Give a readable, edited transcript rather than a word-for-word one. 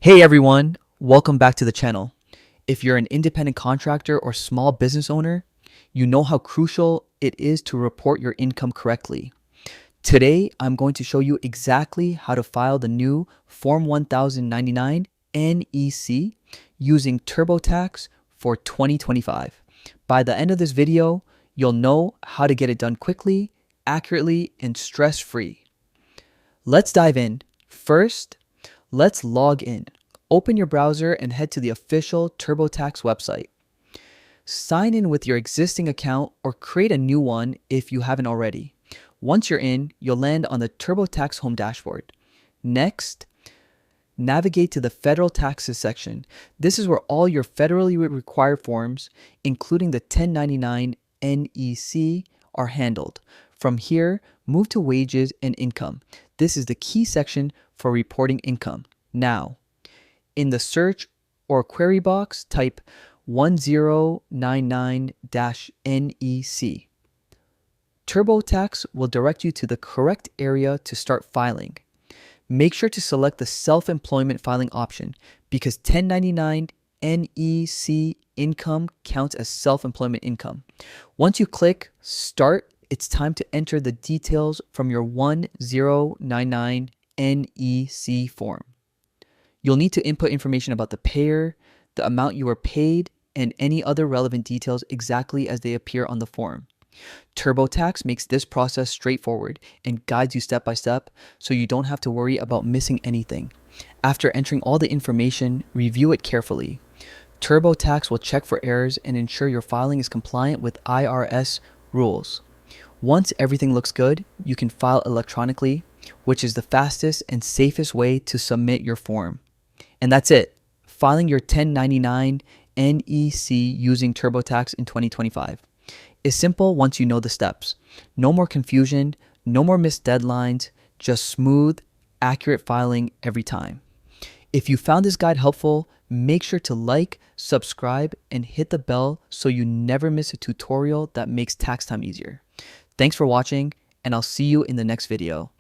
Hey everyone, welcome back to the channel. If you're an independent contractor or small business owner, you know how crucial it is to report your income correctly. Today, I'm going to show you exactly how to file the new Form 1099 NEC using TurboTax for 2025. By the end of this video, you'll know how to get it done quickly, accurately, and stress-free. Let's dive in. First, let's log in. Open your browser and head to the official TurboTax website. Sign in with your existing account or create a new one if you haven't already. Once you're in, you'll land on the TurboTax home dashboard. Next, navigate to the Federal Taxes section. This is where all your federally required forms, including the 1099 NEC, are handled. From here, move to Wages and Income. This is the key section for reporting income. Now, in the search or query box, type 1099-NEC. TurboTax will direct you to the correct area to start filing. Make sure to select the self-employment filing option because 1099 NEC income counts as self-employment income. Once you click Start, it's time to enter the details from your 1099 NEC form. You'll need to input information about the payer, the amount you were paid, and any other relevant details exactly as they appear on the form. TurboTax makes this process straightforward and guides you step by step so you don't have to worry about missing anything. After entering all the information, review it carefully. TurboTax will check for errors and ensure your filing is compliant with IRS rules. Once everything looks good, you can file electronically, which is the fastest and safest way to submit your form. And that's it. Filing your 1099 NEC using TurboTax in 2025 is simple once you know the steps. No more confusion, no more missed deadlines, just smooth, accurate filing every time. If you found this guide helpful, make sure to like, subscribe, and hit the bell so you never miss a tutorial that makes tax time easier. Thanks for watching, and I'll see you in the next video.